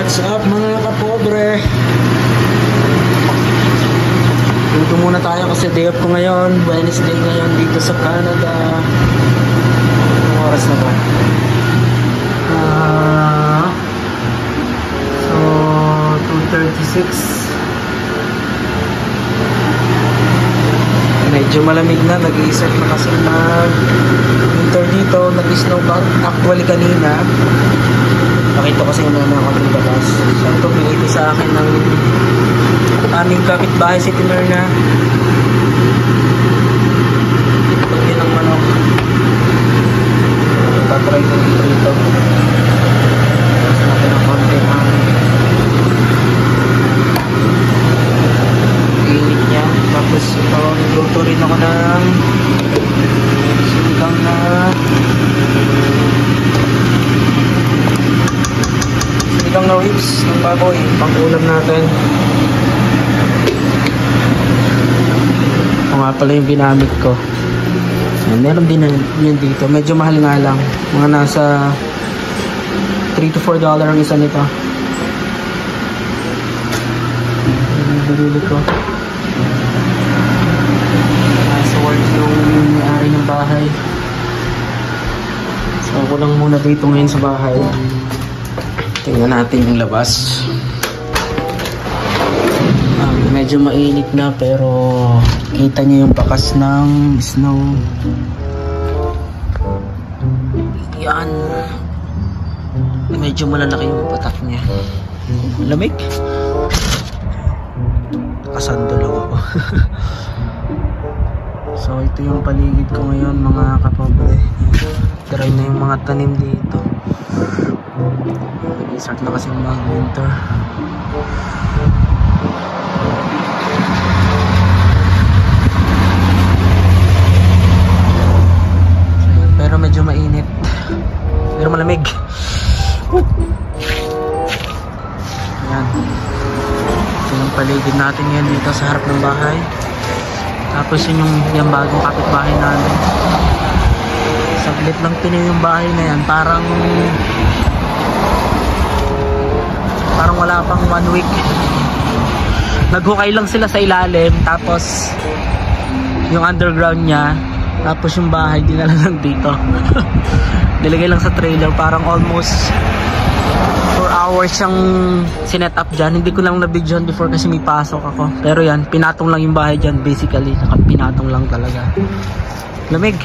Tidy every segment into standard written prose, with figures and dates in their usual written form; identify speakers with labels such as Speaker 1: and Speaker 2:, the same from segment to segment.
Speaker 1: What's up mga kapobre? Dito muna tayo kasi day off ko ngayon. Wednesday ngayon dito sa Canada. Anong oras na ba? So 2:36. Medyo malamig na. Nag-iisip na kasi winter dito. Nag-snow ba? Actually kanina nakita kasi yung mga konting labas. So ito pinili sa akin ng aming kapitbahay si Tinerna. Pagyan ng manok. Tatry ko dito. Tapos natin ang konti ng init niya. Tapos ito, nagluto rin ako ng sinigang na ribs ng baboy, pang-ulam natin. Ito nga pala yung ginamit ko. Meron din yan dito. Medyo mahal nga lang. Mga nasa $3 to $4 ang isa nito. Binili ko. Nasa work yung may-ari ng bahay. So ako lang muna dito ngayon sa bahay. Tingnan natin yung labas. Medyo mainit na pero kita niyo yung bakas ng snow. Yan. Medyo malalaki yung patak niya. Lamig. Nakasandol ako. So ito yung paligid ko ngayon mga kapobre. Try na yung mga tanim dito. Start na kasi mag-winter. Pero medyo mainit. Pero malamig. Ayan. Ito yung paligid natin yan dito sa harap ng bahay. Tapos yun yung bagong kapitbahay namin. Saglit lang tinin yung bahay na yan. Parang wala pang 1 week. Naghukay lang sila sa ilalim. Tapos yung underground niya. Tapos yung bahay dinala lang dito. Nilagay lang sa trailer. Parang almost 4 hours siyang sinet up dyan. Hindi ko lang na-videoan before kasi may pasok ako. Pero yan, pinatong lang yung bahay dyan. Basically, pinatong lang talaga. Lamig.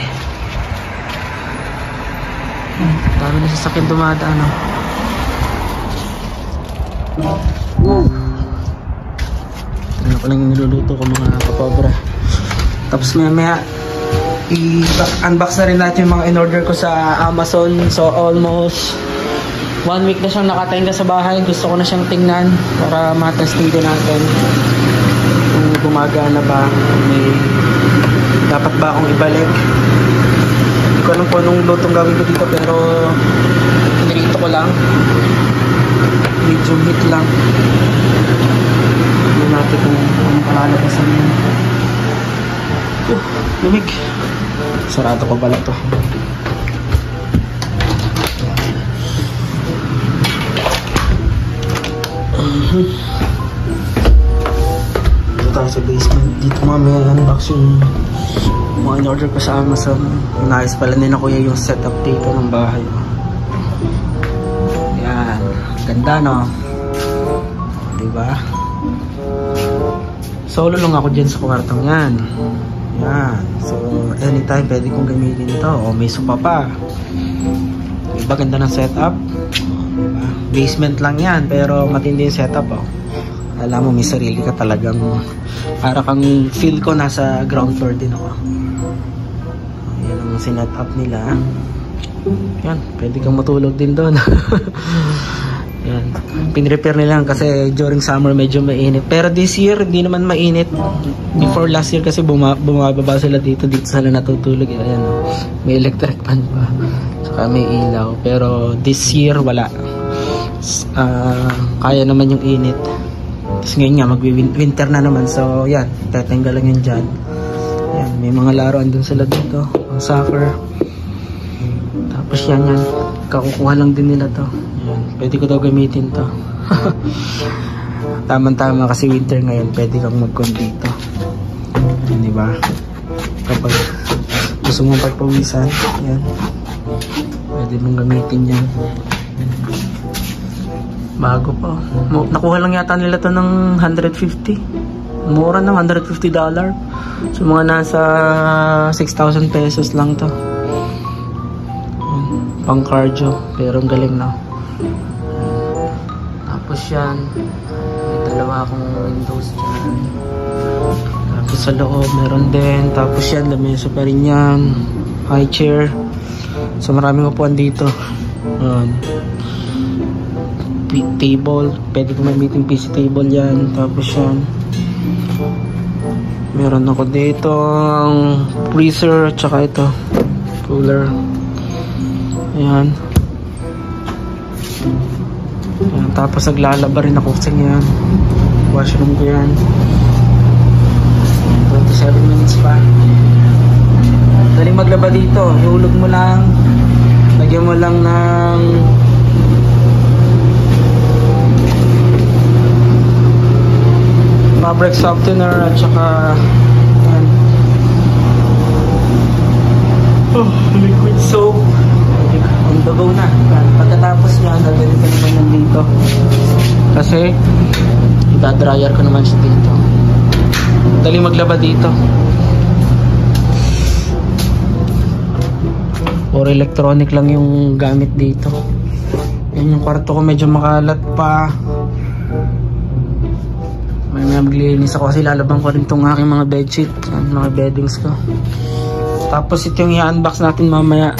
Speaker 1: Dami na sasakyan dumadaan, no? Tignan ko lang yung niluluto ko mga kapobra. Tapos maya i-unbox na rin natin yung mga in-order ko sa Amazon. So almost 1 week na siyang nakatenga sa bahay. Gusto ko na siyang tingnan para matesting din natin kung gumagana ba, may dapat ba akong ibalik. Hindi ko alam po anong lutong gawin ko dito pero nilito ko lang. Medium heat lang. Tignan natin kung anong kalalabasan yun. Lumig. Sarado ko pala ito. Dito tayo sa basement. Dito mamaya unbox yung mga in-order ko sa Amazon. Nice pala din na kuya yung setup dito ng bahay. Yan. Ganda, no? Diba? Solo lang ako dyan sa kwartong yan. Yan. So, anytime pwede kong gamitin ito. O, may sopa pa. Diba? Ganda ng setup. Diba? Basement lang yan. Pero matindi yung setup, oh. Alam mo, may sarili ka talagang para kang feel ko nasa ground floor din ako. Yan ang sinet up nila. Yan. Pwede kang matulog din doon. Yan. Pin-repair nila kasi during summer medyo mainit. Pero this year hindi naman mainit. Before last year kasi bumababa sila dito sila natutulog. Ayan, may electric fan pa. Saka may ilaw. Pero this year wala. Kaya naman yung init. Tapos ngayon nga mag-winter na naman. So yan, tatanggal lang yun dyan. Yan, may mga laruan dun sila dito. Ang soccer. Tapos yan. Kakukuha lang din nila to. Yan. Pwede ko daw gamitin to. Tama-tama kasi winter ngayon, pwede kang mag-con dito. Di ba? Kapag gusto mong pagpawisan, yan. Pwede mong gamitin yan. Bago pa. Nakuha lang yata nila to ng 150. Mura na, $150. So mga nasa 6,000 pesos lang to. Pang cardio, pero ang galing na. Tapos yan, may dalawa akong windows dyan. Tapos sa loob meron din. Tapos yan, lamesa pa rin yan. High chair. So maraming upuan dito. Table, pwede kong gamitin PC table yan. Tapos yan, meron ako dito ang freezer at saka ito cooler. Ayan. Ayan. Tapos naglalaba rin ako sa yan. Washroom ko yan. 27 minutes pa. Daling maglaba dito. Ihulog mo lang. Lagyan mo lang ng fabric softener at saka liquid soap. On the go na. Pagkatapos niya, nabili ka naman yan dito. Kasi i-dryer ko naman siya dito. Dali maglaba dito. Or electronic lang yung gamit dito. Yan yung kwarto ko, medyo makalat pa. May maglinis ako kasi lalabang ko rin itong aking mga bedsheet. Mga beddings ko. Tapos ito yung i-unbox natin mamaya.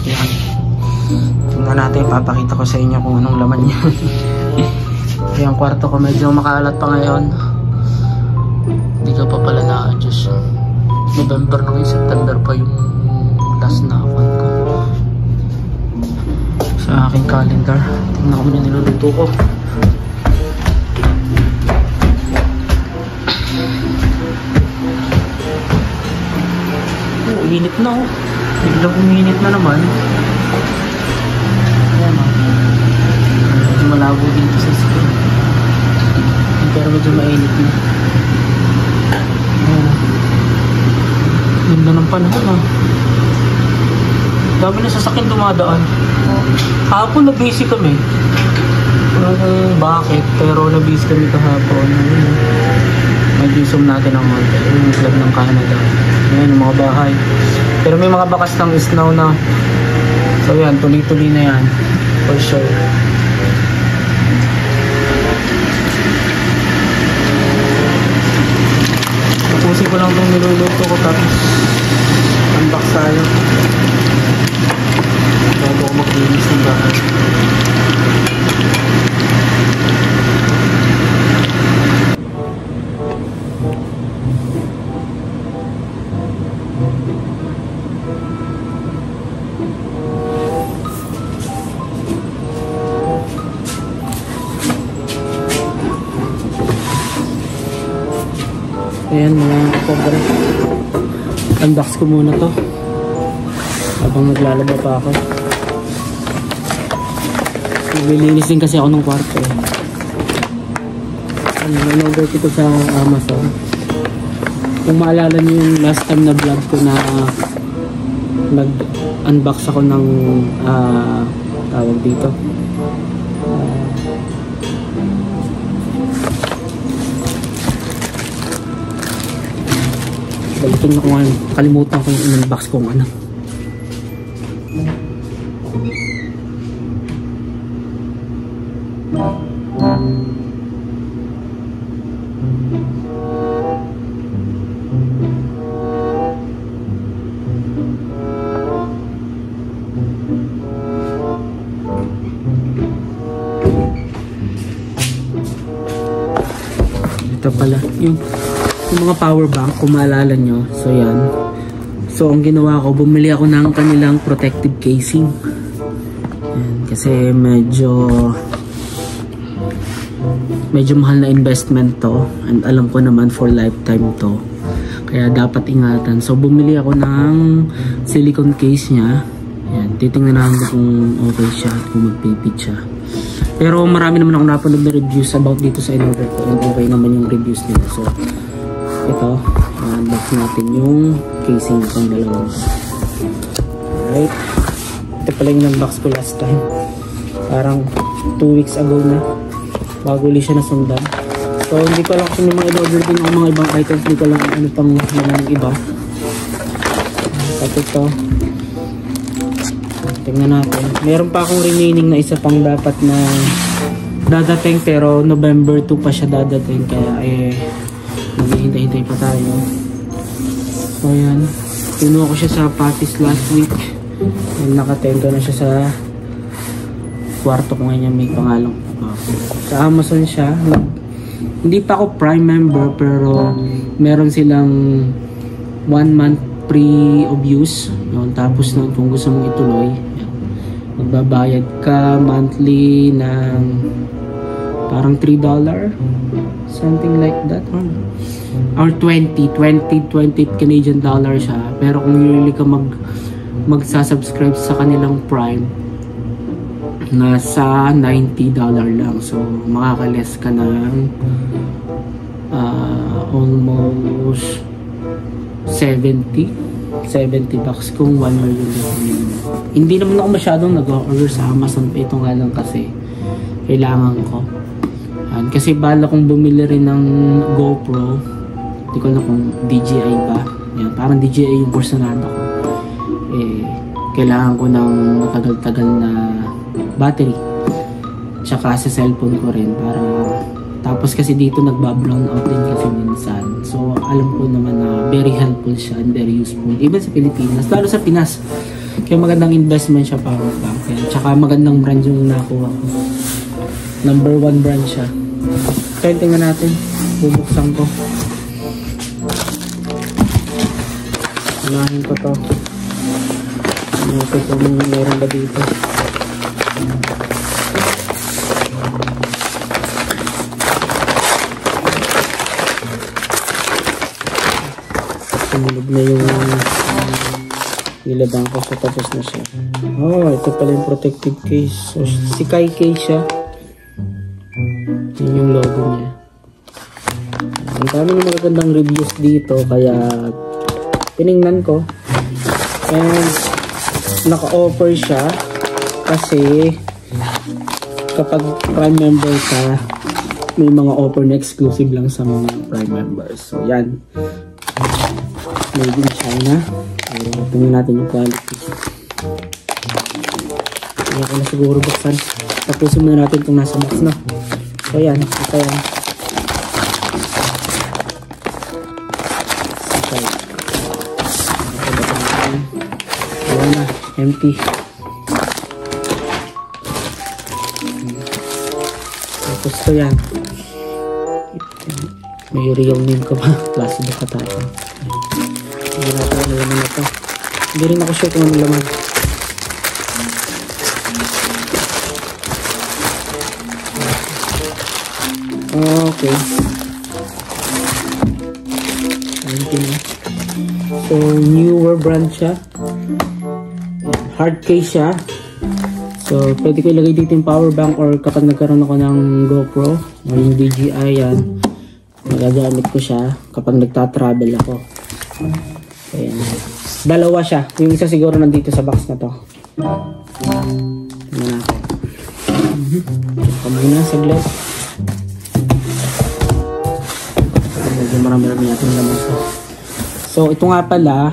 Speaker 1: Yan. Tingnan natin, papakita ko sa inyo kung anong laman niya. Yung kwarto ko medyo makalat pa ngayon. Hindi ka pa pala na-adjust. November nung September pa yung last na account ko. Sa aking calendar. Tingnan ko muna niluluto ko. Init na oh. Biglang uminit na naman. Ayan oh. Medyo malabo dito sa screen. Pero medyo mainit na. Ayan oh. Ganda ng panahon oh. Dami na sasakyan dumadaan. Kahapon na-busy kami. Bakit? Pero na-busy kami kahapon. Medyo zoom natin ang mga yung flag ng Canada. Ayan yung mga bahay. Pero may mga bakas ng snow na. So yan, tuloy-tuloy na yan. For sure. Tapusin ko lang itong niluluto ko tapos unbox tayo. Bago ako maglinis ng bahay. Ayan mga pobre. Unbox ko muna to habang naglalaba pa ako. Naglilinis din kasi ako ng kwarto eh. Nag-order ko ito sa Amazon. Kung maalala niyo yung last time na vlog ko na nag-unbox ako ng tawag dito balikin na ko nga, kalimutan ko yung in-unbox kong ano. Ito pala yung mga power bank, kung maalala nyo. So yan. So ang ginawa ko, bumili ako ng kanilang protective casing. Yan. Kasi medyo mahal na investment to. And alam ko naman for lifetime to. Kaya dapat ingatan. So bumili ako ng silicone case nya. Yan. Titingnan natin kung okay siya at kung magpipit siya. Pero marami naman ako napanood na reviews about dito sa in-order ko. And okay naman yung reviews nila. So, ito. Unbox natin yung casing ng dalawang. Alright. Ito pala yung unbox ko last time. Parang 2 weeks ago na. Bago ulit siya nasundan. So, hindi ko lang kung yung mga in-order din ang mga ibang items. Hindi ko lang ano pang naman ng iba. At ito. Tingnan natin. Meron pa akong remaining na isa pang dapat na dadating pero November 2 pa siya dadating kaya maghihintay-hintay pa tayo. So yan. Kinuha ko siya sa Patties last week. And nakatento na siya sa kwarto ko ngayon may pangalang sa Amazon siya. Hindi pa ako Prime member pero meron silang 1 month free of use. Yun. Tapos nun kung gusto mong ituloy magbabayad ka monthly ng parang $3 something like that or 20 Canadian dollar siya. Pero kung really ka magsasubscribe sa kanilang Prime nasa $90 lang. So makaka-less ka ng almost $70 bucks kung 1 year yung hindi naman ako masyadong nag-order sa Amazon. Ito nga lang kasi kailangan ko. Kasi bala kong bumili rin ng GoPro. Hindi ko na kung DJI ba. Yan, parang DJI yung kursanada ko. Kailangan ko ng matagal-tagal na battery. Tsaka sa cellphone ko rin para tapos kasi dito nagba-brown out din kasi minsan. So alam ko naman na very helpful siya and very useful. Even sa Pilipinas, lalo sa Pinas. Kaya magandang investment siya, power bank. Yan. Tsaka magandang brand yung nakuha ko. Number 1 brand siya. Kaya tingnan natin. Bubuksan ko. Unahin ko to. Ano ko kung meron ba dito. Sumulog na yung nilabang ko so tapos na siya. Oh, ito pala yung protective case. So, si Kai case siya. Yun yung logo niya. Ang dami ng magagandang reviews dito kaya tiningnan ko. And naka-offer siya kasi kapag Prime member ka may mga offer na exclusive lang sa mga Prime members. So yan. Made in China. Tingnan natin yung quality. Kaya ko na siguro buksan. Tapusin muna natin itong nasa box na. So yan. Ito yan. Wala na. Empty. Tapos ito yan. May real name ko ba? Klase ba ka tayo? Hindi natin ang laman na ito. Hindi rin ako sure kung ano laman. Okay. So, newer brand siya. Hard case siya. So, pwede ko ilagay dito yung power bank or kapag nagkaroon ako ng GoPro o yung DJI yan, magagamit ko siya kapag nagta-travel ako. Ayan. Dalawa siya. Yung isa siguro nandito sa box na to. Tingnan natin. Check muna saglit. Medyo marami-rami natin naman ito. So, ito nga pala,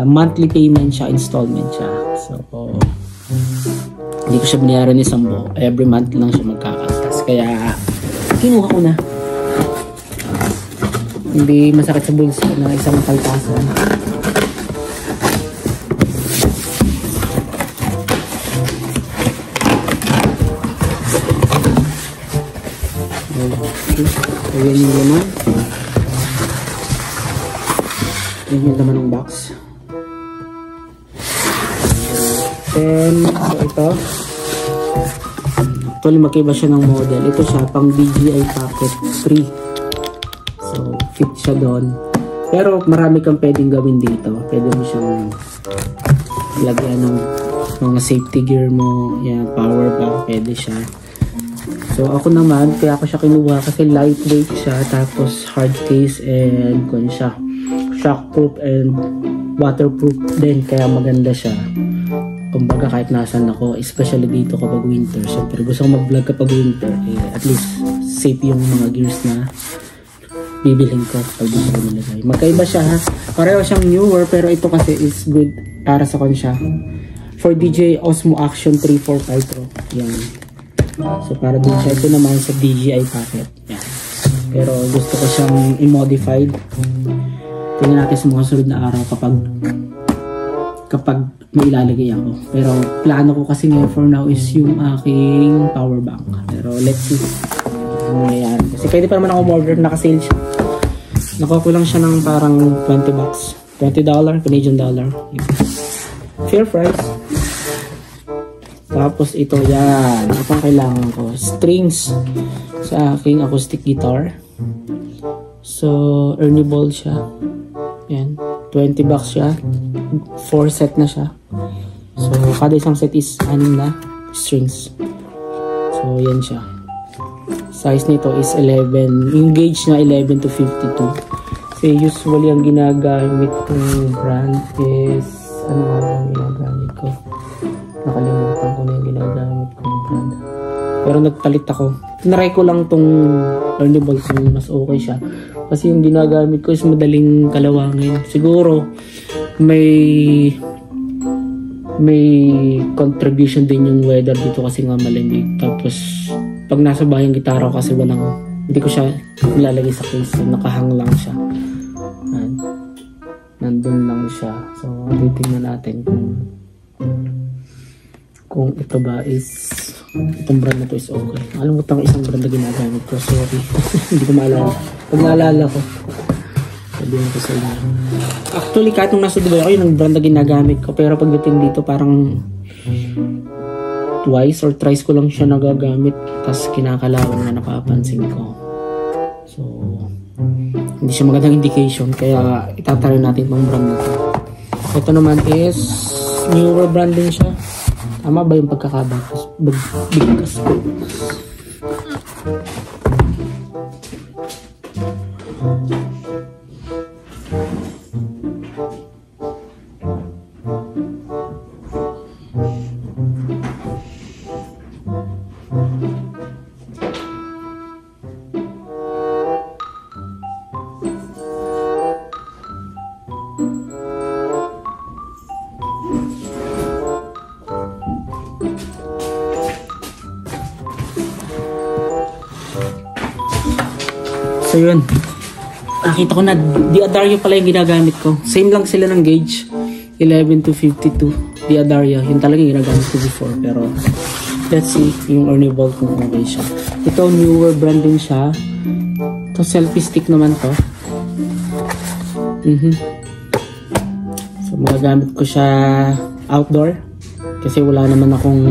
Speaker 1: monthly payment siya, installment siya. So, hindi ko siya binayaran isang buo. Every month lang siya magkakaltas. Kaya, kinuha ko na. Hindi masakit sa bulsa na isang kaltasan. Ayan yung laman. Ayan yung laman ng box. Then, so ito. Actually, magkaiba siya ng model. Ito siya, pang DJI Pocket 3. So, fit siya doon. Pero, marami kang pwedeng gawin dito. Pwede mo siyang lagyan ng mga safety gear mo. Yan, power bank. Pwede siya. So ako naman, kaya ako siya kinuha kasi lightweight siya, tapos hard case and kung siya shockproof and waterproof din, kaya maganda siya. Kumbaga kahit nasan ako, especially dito kapag winter. Siyempre gusto ko mag-vlog kapag winter, at least safe yung mga gears na bibilhin ko pag dito ko nilagay. Magkaiba siya ha. Pareho siyang newer, pero ito kasi is good para sa konsya. For DJI Osmo Action 345 Pro. Yan. So para din siya. Ito naman sa DJI packet. Yan. Pero gusto ko siyang i-modified. Tingnan natin sa mga sunod na araw kapag may ilalagay ako. Pero plano ko kasi ngayon for now is yung aking power bank. Pero let's see ano nangyayari. Kasi pwede pa naman ako order, naka-sale siya. Nakuha ko lang siya ng parang $20. $20 Canadian dollar. Fair price. Tapos ito yan. Ito ang kailangan ko. Strings sa aking acoustic guitar. So, Ernie Ball siya. Yan. $20 siya. 4 set na siya. So, kada isang set is 6 na strings. So, yan siya. Size nito is 11. Yung gauge na 11 to 52. Kasi usually ang ginagamit kong brand is ano nga ang ginagamit ko? Nakalimutan ko na yung ginagamit kong brand. Pero nagpalit ako. Tinaray ko lang tong Ernie Ball kung mas okay siya. Kasi yung ginagamit ko is madaling kalawangin. Siguro may contribution din yung weather dito kasi nga malamig. Tapos pag nasa bahay yung gitara ko kasi hindi ko siya nilalagay sa case. So, nakahang lang siya. Nandun lang siya. So, titingnan natin kung ito ba is itong brand na to is okay. Alam ko isang brand na ginagamit ko. Sorry. Hindi ko maalala. Pag naalala ko, sabihin ko sa inyo. Actually, kahit nung nasa Dubai ako, yun ang brand na ginagamit ko. Pero pagdating dito, parang twice or thrice ko lang siya nagagamit. Tapos kinakalawan na napapansin ko. So, hindi siya magandang indication. Kaya itatry natin itong brand na to. Ito naman is newer brand din siya. Tama ba yung pagkakabagkas? Bigkas ko. So yun, nakita ko na D'Addario pala yung ginagamit ko. Same lang sila ng gauge, 11 to 52 D'Addario, yun talaga yung ginagamit ko before. Pero let's see yung Ernie Ball kung okay siya. Ito newer brand din siya. Ito selfie stick naman to. So magagamit ko siya outdoor kasi wala naman akong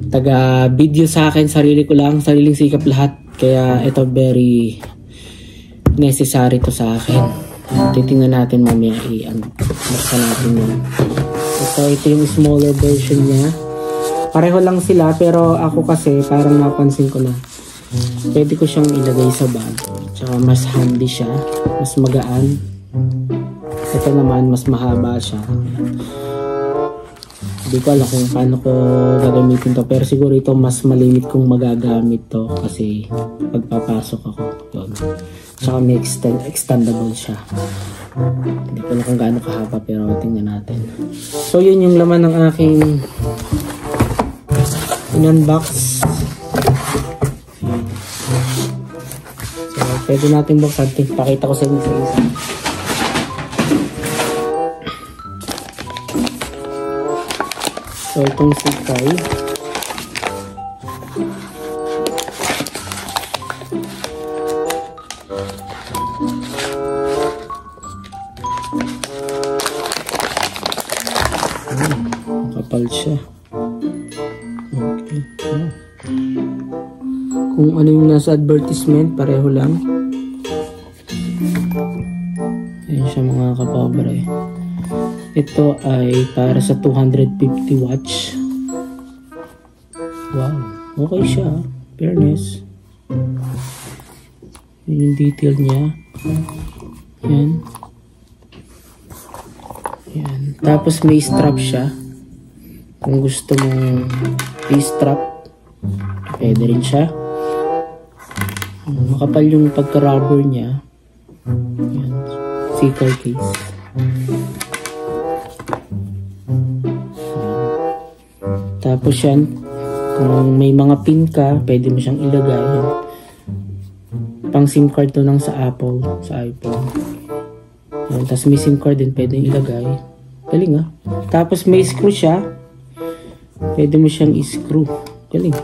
Speaker 1: taga video sa akin, sarili ko lang, sariling sikap lahat. Kaya ito very necessary to sa akin. Titingnan natin mamaya buksan natin yun. Ito yung smaller version niya. Pareho lang sila pero ako kasi parang napansin ko na pwede ko siyang ilagay sa bag. Tsaka mas handy siya, mas magaan. Ito naman mas mahaba siya. Hindi ko alam kung paano ko gagamitin to, pero siguro ito mas malimit kong magagamit to kasi pagpapasok ako yun. Tsaka may extendable siya. Hindi ko alam kung gaano kahaba pero tingnan natin. So yun yung laman ng aking in-unbox. So pwede natin buksan. Pakita ko sa inyo sa isa. So, itong sikay. Kapal siya. Okay. Kung ano yung nasa advertisement, pareho lang. Ayan siya mga kapobre. Ito ay para sa 250 watts. Wow. Okay siya, fairness. Yun yung detail niya. Yan. Yan. Tapos may strap siya. Kung gusto mong i-strap, pwede rin siya. Makapal yung pagka-rubber niya. Yan. Seacar case. Yan. Tapos yan, kung may mga pin ka, pwede mo siyang ilagay. Yan. Pang SIM card to lang sa Apple, sa iPhone. Yan. Tapos may SIM card din pwede ilagay. Galing ah. Tapos may screw siya. Pwede mo siyang i-screw. Galing.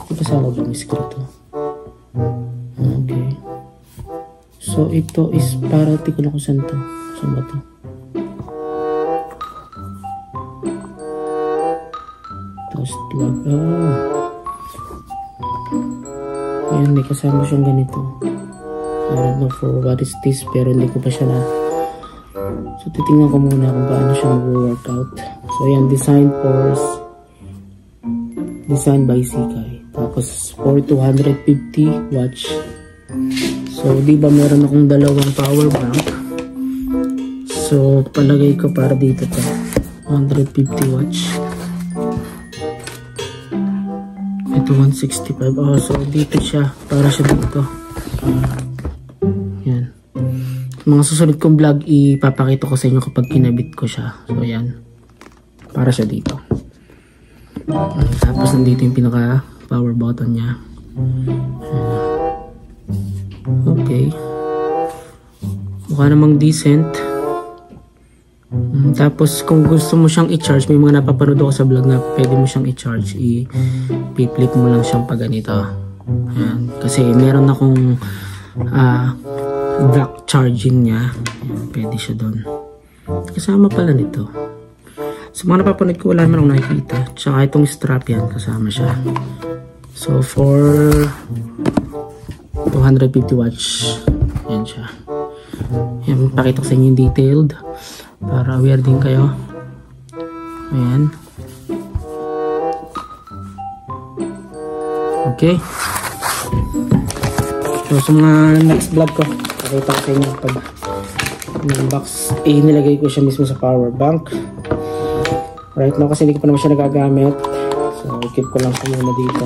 Speaker 1: May kasama ba may screw to? Okay. So ito is para tignan ko saan to. Saan ba to? Tapos plug. Ayan, may kasama siyang ganito. I don't know for what is this, pero hindi ko pa siya na. So titingnan ko muna kung paano siya mag-workout. So ayan, designed by Seakai. Tapos for 250 watts. So di ba meron akong dalawang power bank. So palagay ko para dito to. 150 watts. Ito 165. Oh, so dito siya. Para siya dito. Yan. Mga susunod kong vlog, ipapakita ko sa inyo kapag kinabit ko siya. So yan. Para siya dito. Tapos nandito yung pinaka power button niya. Okay. Mukha namang decent. Tapos kung gusto mo siyang i-charge, may mga napapanood ako sa vlog na pwede mo siyang i-charge. I-flip mo lang siyang pag ganito. Ayan. Kasi meron akong dock charging niya. Ayan, pwede siya doon. Kasama pala nito. Sa mga napapanood ko, wala naman akong nakikita. Tsaka itong strap yan, kasama siya. So for 250 watts, yan siya. Yan, pakita ko sa inyo yung detailed para aware din kayo. Ayan. Okay. So sa mga next vlog ko, pakita ko sa inyo pag unbox, nilagay ko siya mismo sa power bank. Right now kasi hindi ko pa naman siya nagagamit. So keep ko lang siya muna dito.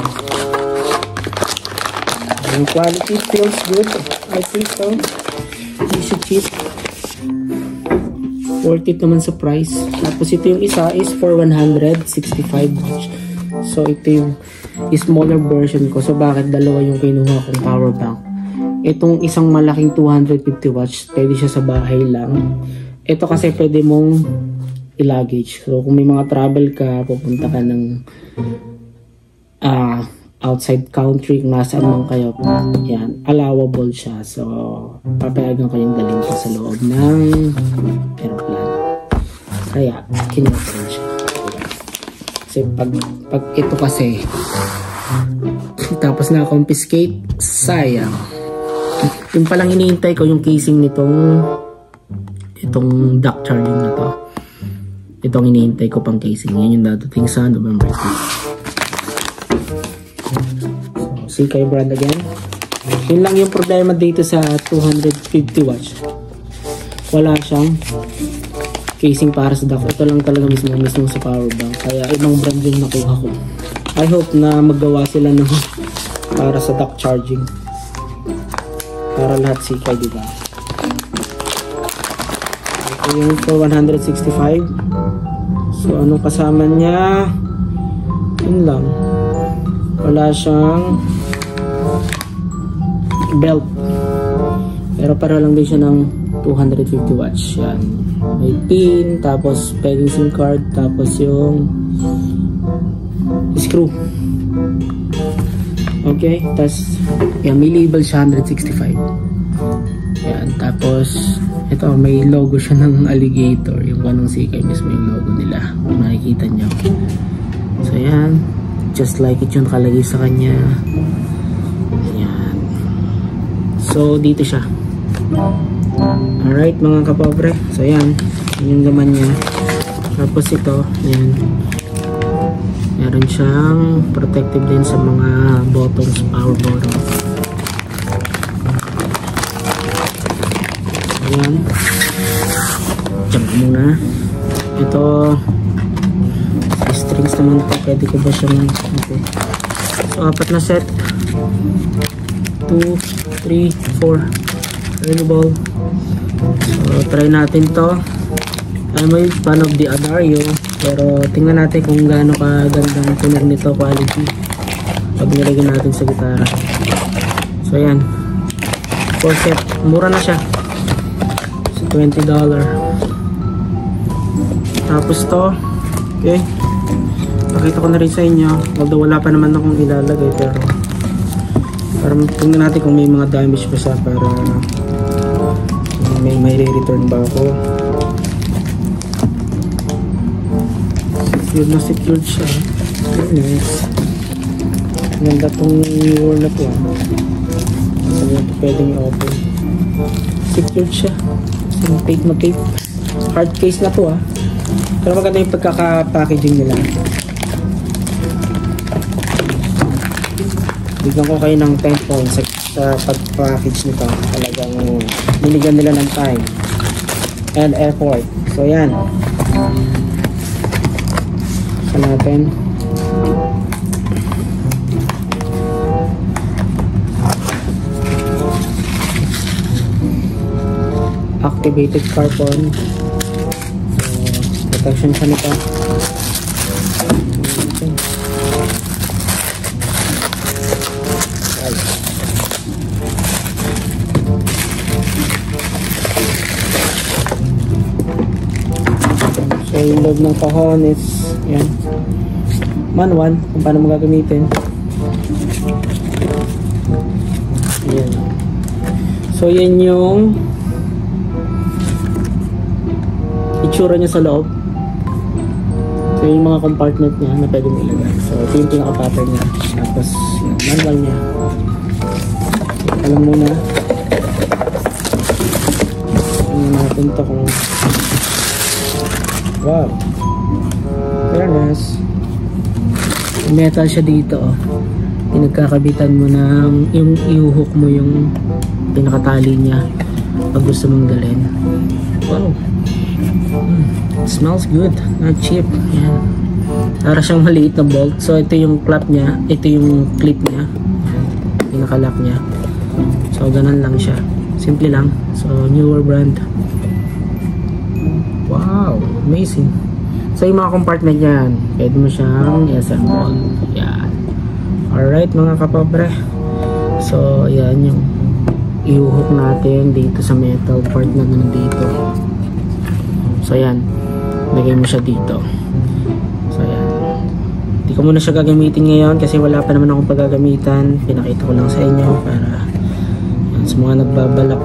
Speaker 1: Yung quality feels good. I think so. Hindi siya cheap. Worth it naman sa price. Tapos ito yung isa is for 165 watts. So ito yung smaller version ko. So bakit dalawa yung kinuha kong power bank? Itong isang malaking 250 watts, pwede siya sa bahay lang. Ito kasi pwede mong i-luggage. So kung may mga travel ka, pupunta ka ng outside country, kung nasaan man kayo, yan, allowable siya. So papayagan ko yung galing ko sa loob ng aeroplano. Kaya kinuha ko rin siya. Kasi pag ito kasi tapos na confiscate, sayang. Yung palang iniintay ko yung casing nitong itong dock charging na to. Itong iniintay ko pang casing. Yan yung dadating sa November 2. So, Seakai brand again. Yun lang yung problema dito sa 250 watts. Wala siyang casing para sa dock. Ito lang talaga mismo sa power bank. Kaya ibang brand yung nakuha ko. I hope na magawa sila ng para sa dock charging. Para lahat Seakai, diba? Ito yung for 165. So, anong kasama niya? Yun lang. Wala siyang belt. Pero para lang din siya ng 250 watts. Yan. May pin, tapos pwedeng SIM card, tapos yung screw. Okay, tapos yan, may label siya 165. Yan, tapos ito may logo siya ng alligator, yung kanong Seakai mismo yung logo nila, kung makikita nyo. So yan, just like it yung nakalagay sa kanya. Yan. So dito siya. Alright mga kapobre, so yan, yung laman niya. Tapos ito, yan, Meron siyang protective din sa mga buttons, power button. Ayan. Diyan muna. Ito, strings naman ito. Pwede ko ba siyang, okay. So, 4 na set. 2, 3, 4. Available. So, try natin to. I'm a fan of the Adario, pero tingnan natin kung gaano kagandang tunog nito, quality, pag nilagay natin sa gitara. So, ayan. 4 set. Mura na siya. So, $20. Tapos to, okay. Pakita ko na rin sa inyo, although wala pa naman akong ilalagay, pero para tingnan natin kung may mga damage pa siya, para may re-return ba ako. Secured na secured siya. Very nice. Ganda tong wall na to. So ito pwedeng i-open. Secured siya. So tape na tape. Hard case na to pero maganda yung pagkaka-packaging nila. Bigyan ko kayo ng 10 points sa pag-package nito. Talagang binigyan nila ng time and effort. So yan. Sa natin. Activated carbon. So, protection siya nito. So yung loob ng kahon is yan, manual kung paano mo gagamitin. Yan. So yan yung itsura niya sa loob. So yung mga compartment niya na pwede mo ilagay. So ito yung pinaka-pattern niya. Tapos yan, manual niya. Alam mo na natin ito kung wow, fairness. Metal siya dito pinagkakabitan mo ng yung i-hook mo yung pinakatali niya pag gusto mong dalhin. Wow, it smells good, not cheap. Yan. Para siyang maliit na bolt. So ito yung clap niya, ito yung clip niya, pinaka-lock niya. So ganun lang siya, simple lang. So newer brand. Wow, amazing. So yung mga compartment yan, pwede mo siyang i-assemble. Yan. Alright mga kapobre. So yan yung i-hook natin dito sa metal part na nandito. So yan, lagay mo siya dito. So yan, hindi ko muna siya gagamitin ngayon kasi wala pa naman akong paggagamitan. Pinakita ko lang sa inyo para yan, sa mga nagbabalak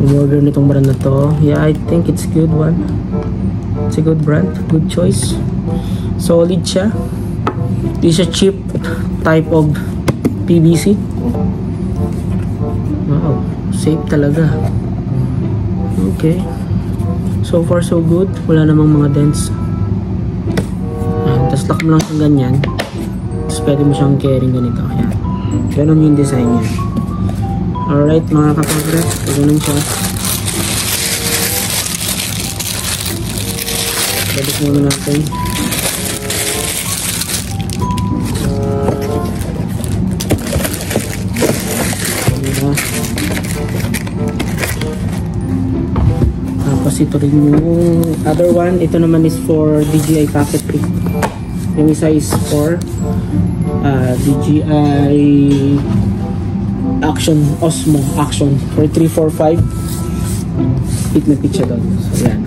Speaker 1: order nitong brand na to. Yeah, I think it's good one. It's a good brand, good choice. Solid siya. It's a cheap type of PVC. Wow, safe talaga. Okay, so far so good. Wala namang mga dents. Tapos lock mo lang siyang ganyan. Tapos pwede mo siyang carrying ganito. Ayan. Ganun yung design niya. Alright mga kapagre, ganun siya. Balik muna natin. Tapos ito rin yung other one. Ito naman is for DJI Pocket Pick. Yung isa is for DJI Action Osmo Action for 345. Pick na pick siya doon. So yan.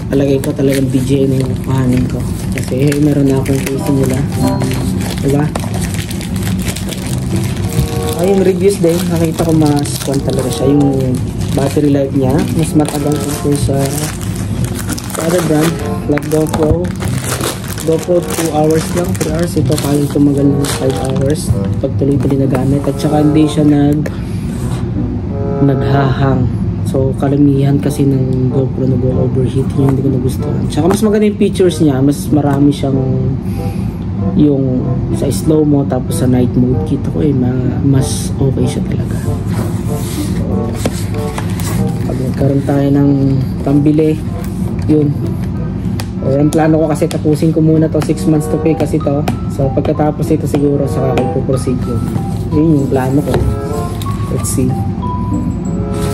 Speaker 1: Palagay ko talagang DJI na yung kuhanin ko kasi meron na akong case nila, diba? Yung reviews din, nakita ko mas kung talaga siya, yung battery life niya mas matagal compare sa other brand like GoPro 2 hours lang, 3 hours. Ito kaya tumagal ng 5 hours pag tuloy-tuloy na gamit, at saka hindi siya naghahang. So kalamihan kasi ng GoPro nag-overheat, yung hindi ko nagustuhan. Tsaka mas maganda yung pictures niya, mas marami siyang yung sa slow mo tapos sa night mode. Kita ko mas okay siya talaga. Pag nagkaroon tayo ng pambili, yun. Or ang plano ko kasi tapusin ko muna to, 6 months to pay kasi to. So pagkatapos ito siguro saka ko proceed yun. Yun yung plano ko. Let's see.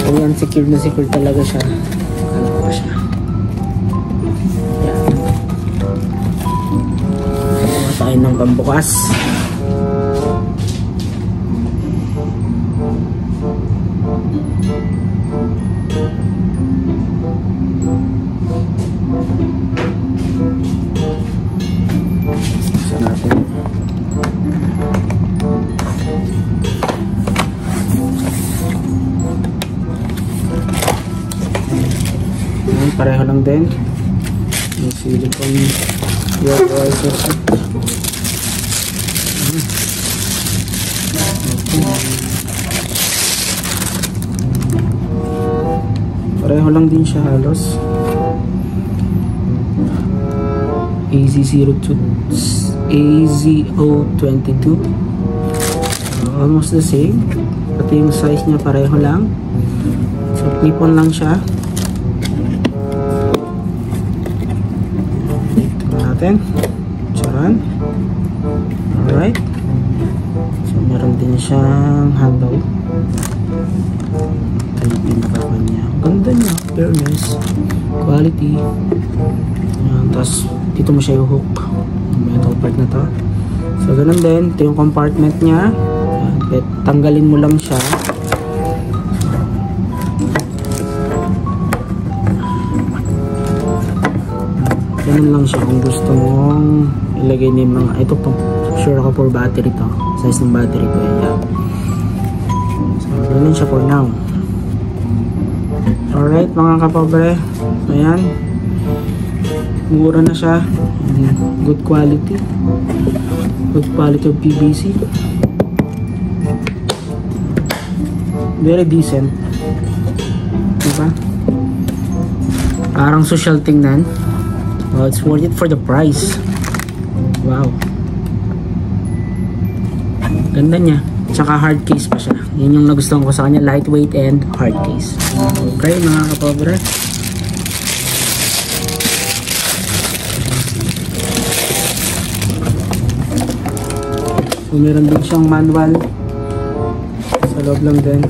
Speaker 1: So yan, secure na secure talaga siya. Ano ko siya. Yan. Gawa tayo ng pambukas. Isa natin. Pareho lang din yung silicone vaporizer. Pareho lang din siya halos. AZ022 almost the same, pati yung size niya pareho lang. So clip-on lang siya. Natin charan. Alright, so meron din siyang handle. Ito yung pinaka niya, ganda niya, fairness, quality. Tapos dito mo siya i-hook yung metal part na to. So ganun din, ito yung compartment niya. Tanggalin mo lang siya. Ganun lang siya kung gusto mong ilagay niya mga, ito po, sure ako for battery to. Size ng battery ko, yan. So, ganun siya for now. Alright mga kapobre. So, yan. Mura na siya. Good quality. Good quality of PVC. Very decent. Diba? Parang social tingnan. Well, it's worth it for the price. Wow. Ganda niya. Tsaka hard case pa siya. Yun yung nagustuhan ko sa kanya. Lightweight and hard case. Okay mga kapobre. So meron din siyang manual. Sa loob lang din.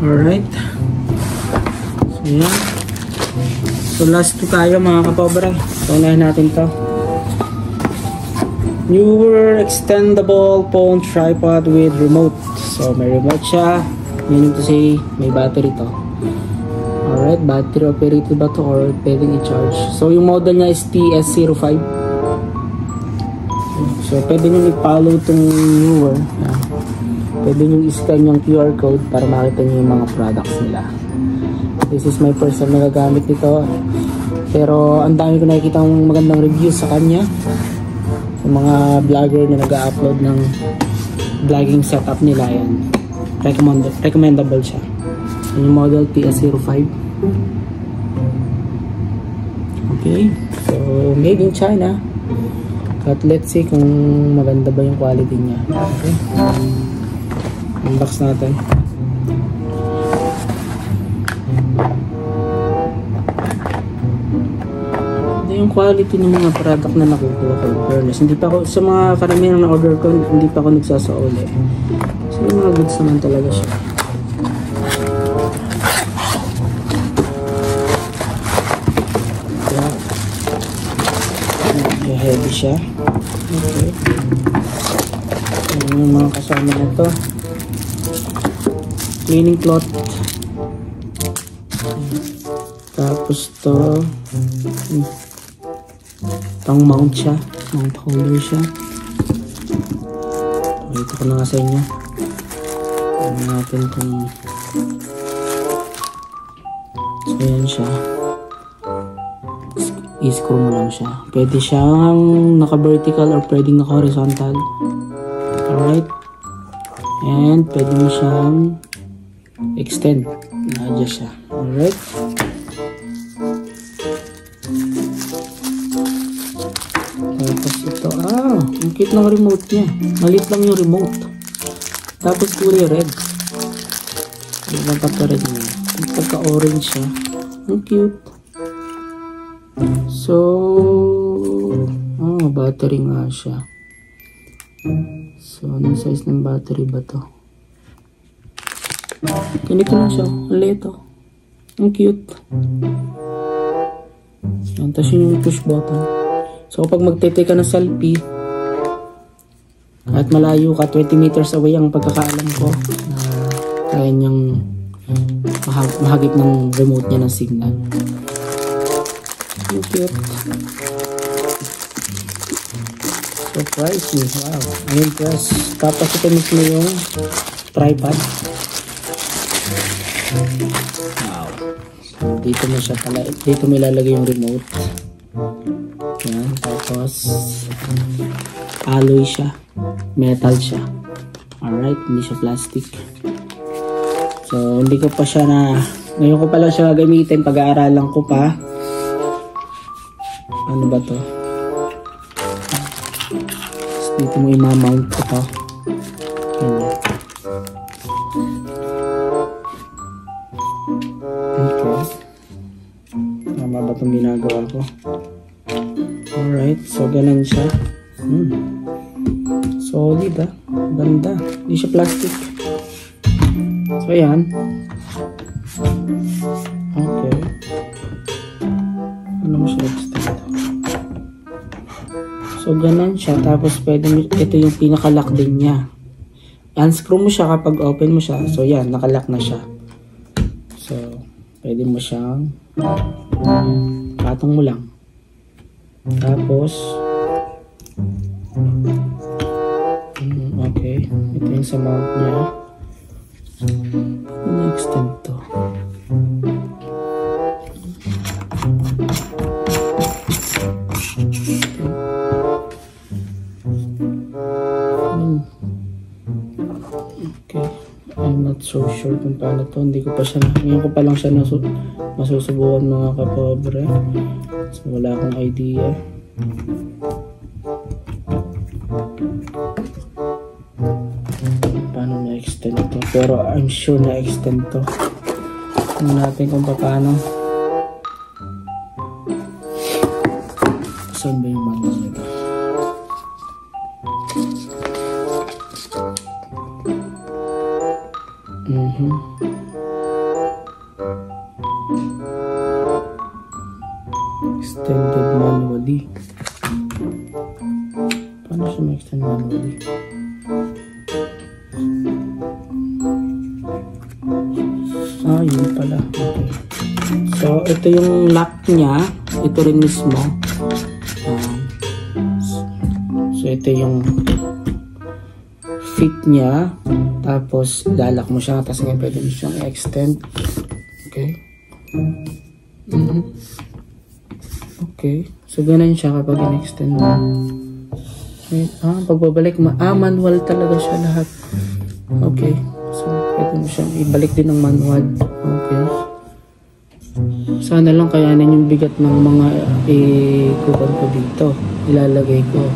Speaker 1: Alright. So yan. So last 2 tayo mga kapobre. So unahin natin to. Newer extendable phone tripod with remote. So may remote siya. Meaning to say may battery to. Alright, battery operated ba to or pwedeng i-charge. So yung model niya is TS05. So pwede nyo i-follow itong newer. Pwede nyo i-scan yung QR code para makita nyo yung mga products nila. This is my first time nagagamit nito. Pero ang dami ko nakikita magandang reviews sa kanya. Yung mga vlogger na nag-upload ng vlogging setup nila, yan. Recommendable siya. Yung model TS05. Okay. So, made in China. But let's see kung maganda ba yung quality niya. Okay. Unbox natin. Yung quality ng mga product na nakukuha ko, fairness. Hindi pa ako, sa mga karamihan na order ko, hindi pa ako nagsasauli. So yung mga goods naman talaga siya. Okay, heavy siya. Okay. Yung mga kasama na to. Cleaning cloth. Tapos to pang mount siya. Mount holder siya. Ito ko na nga sa inyo. Tignan natin kung so yan siya. I-screw mo lang siya. Pwede siyang naka-vertical or pwedeng naka-horizontal. Alright. And pwede mo siyang extend. Na-adjust siya. Alright. Tapos ito. Ang cute ng remote niya. Malit lang yung remote. Tapos kulay red. Ano pagka-red niya? Pagka-orange siya. Ang cute. So, battery nga siya. So, anong size ng battery ba to? Ganito lang siya. Ang lito. Ang cute. Yan, tapos yung push button. So, kapag magtitake ka ng selfie, at malayo ka, 20 meters away ang pagkakaalam ko, kaya niyang mahagip ng remote niya ng signal. Ang cute. Surprise me. Wow. I'm impressed. Tapos ito mismo yung tripod. Wow. So, dito mo siya pala. Dito mo ilalagay yung remote. Yan. Tapos alloy siya. Metal siya. Alright. Hindi siya plastic. So, hindi ko pa siya ngayon ko pala siya gagamitin. Pag-aaralan ko pa. Ano ba to? Dito mo i-mount ko to. Okay. Tama ba itong ginagawa ko? Alright. So, ganun siya. Solid Ganda. Hindi siya plastic. So, yan. Okay. Ano mo siya extend? So, ganun siya. Tapos, ito yung pinaka-lock din niya. Unscrew mo siya kapag open mo siya. So, yan. Naka-lock na siya. So, pwede mo siyang patong mo lang. Tapos, okay. Ito yung sa mount niya. Na-extend to. Okay. I'm not so sure kung paano to. Hindi ko pa siya, ngayon ko pa lang siya masusubukan mga kapobre. So, wala akong idea. Paano na-extend to? Pero I'm sure na-extend to. Tingnan natin kung paano. Saan ba yung manual nito? Extended manually. Paano siya ma-extend manually? Yun pala. Okay. So, ito yung lock niya. Ito rin mismo. So, ito yung fit niya. Tapos, lalak mo siya. Tapos ngayon, pwede mo siyang i-extend. Okay. Okay. So, ganun siya kapag in-extend mo. Pagbabalik mo. Manual talaga siya lahat. Okay. So, pwede mo siyang ibalik din ng manual. Okay. Sana lang kayanin yung bigat ng mga ikupan ko dito. Ilalagay ko.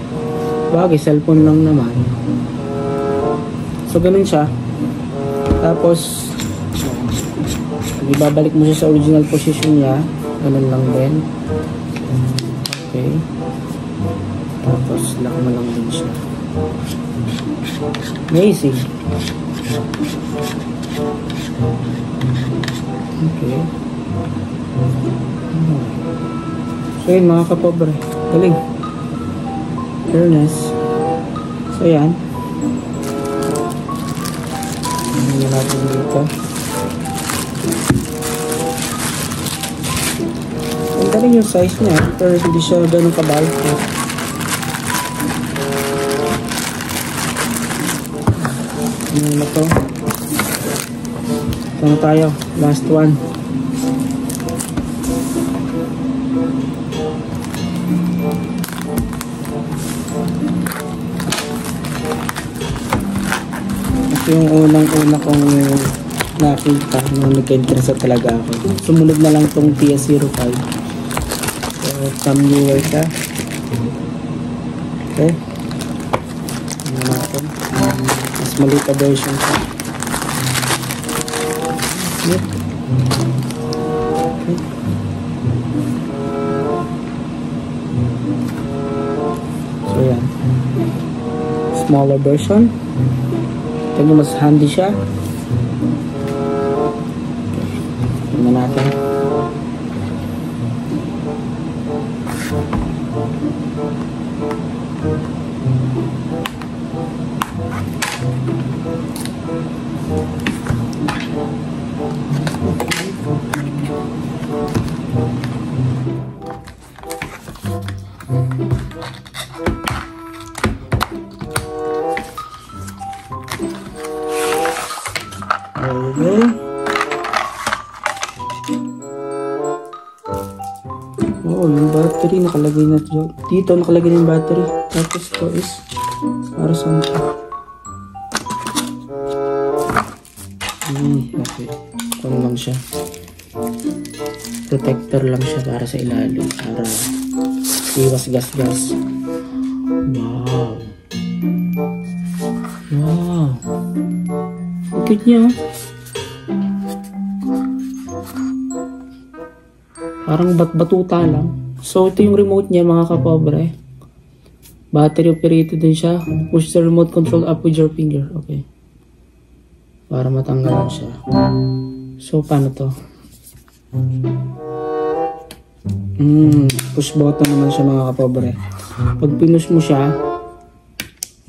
Speaker 1: Bagay, cellphone lang naman. So, ganun siya. Tapos, ibabalik mo siya sa original position niya. Ganun lang din. Okay. Tapos, lock mo lang din siya. Amazing. Okay. So, yun mga kapobre. Galing. Fairness. So, yan. Ano natin dito. Ang galing yung size niya. Pero hindi siya ganun kabalik. Ano na to? Ito na tayo. Last one. Ito yung unang-una kong nakita nung nag-entrance talaga ako. Sumunod na lang tong PS05. So, cam newer siya. Okay. Ano natin? Mas maliit na version siya. Okay. So, yan. Smaller version. Ito yung mas handy siya. Tingnan natin. Oh, yung battery nakalagay na dito, nakalagay na yung battery. Tapos ito is para saan ito? Okay. Ano lang siya? Protector lang siya para sa ilalim, para iwas gas-gas. Wow. Wow. Ang cute niya. Parang batuta lang. So, ito yung remote niya mga kapobre. Battery operated din siya. Push the remote control up with your finger. Okay. Para matanggalan siya. So, paano to? Push button naman siya mga kapobre. Pag pinush mo siya,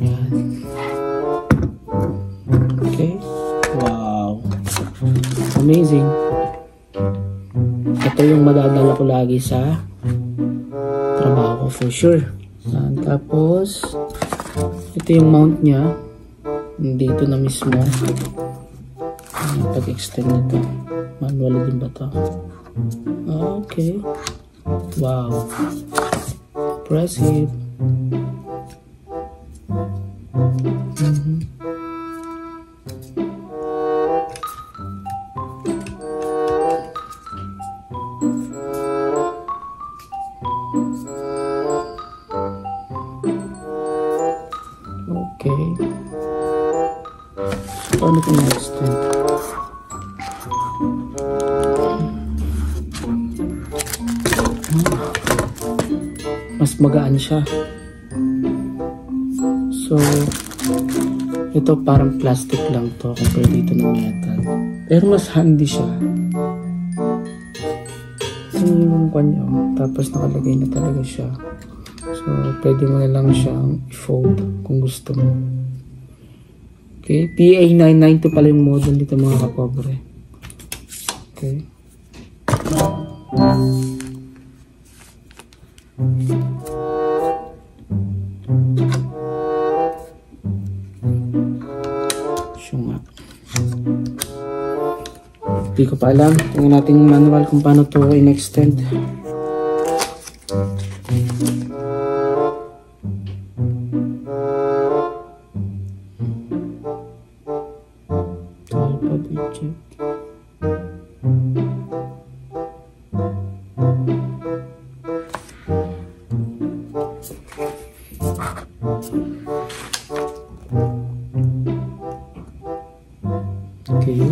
Speaker 1: yan. Okay. Wow. Amazing. Ito yung madadala ko lagi sa trabaho ko for sure. Tapos, ito yung mount niya. Dito na mismo. Pag-extend nito. Manual din ba ito? Okay. Wow. Impressive. Okay. Paano ito na-extend? Mas magaan siya. So, ito parang plastic lang to compare dito ng metal. Pero mas handy siya. Yung kanya. Tapos nakalagay na talaga siya. So, pwede mo na lang siyang i-fold kung gusto mo. Okay. PA992 pala yung model dito mga kapobre. Okay. Syunga. Hindi ko pa alam. Tingnan natin yung manual kung paano to in-extend. Okay.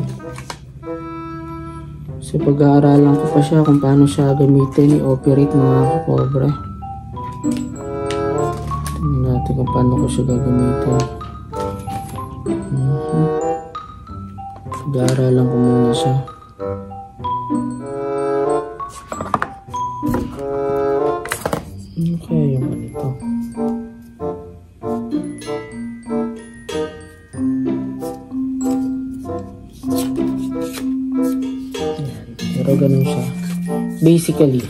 Speaker 1: So pag-aaralan ko pa siya kung paano siya gamitin, i-operate mga kapobre. Tingnan natin kung paano ko siya gagamitin. Pag-aaralan ko muna siya. Okay, yung ganito. Pero ganun siya. Basically.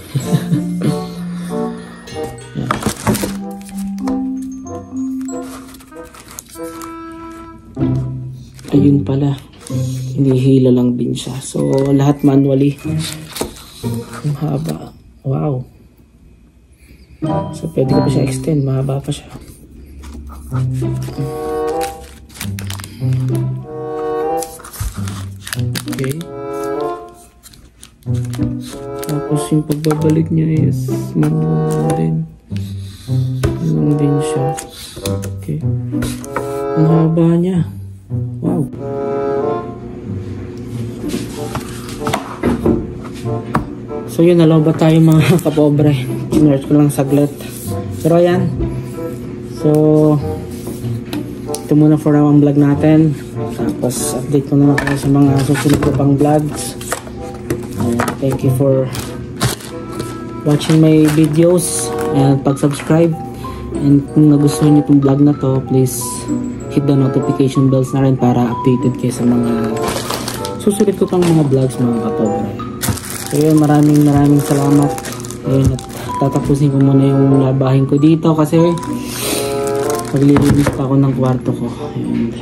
Speaker 1: ayun pala, hinihila lang din siya. So lahat manually. Ang haba. Wow. So pwede ko pa siya extend, mahaba pa siya. Okay. Tapos yung pagbabalik niya is manual din. Lang din siya. Okay. Ang haba niya. Wow. So yun, nalobat tayo mga kapobre. Sinerge ko lang saglit. Pero ayan. So ito muna for now ang vlog natin. Tapos update ko na lang kayo sa mga susunod ko pang vlogs. Thank you for watching my videos and pag-subscribe. And kung nagustuhan niyo itong vlog na to, please hit the notification bells na rin para updated kayo sa mga susunod ko pang mga vlogs mga kapobre. So yun, maraming salamat. Ayun, at tatapusin ko muna yung labahin ko dito kasi maglilinis pa ako ng kwarto ko. And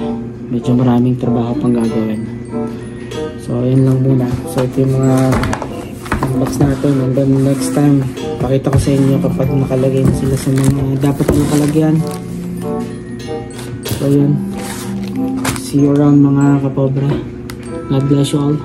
Speaker 1: medyo maraming trabaho pang gagawin. So ayun lang muna. So ito yung mga box natin, and then next time pakita ko sa inyo kapag nakalagay na sila sa mga dapat na nakalagyan. So yun, see you around mga kapobre. God bless you all.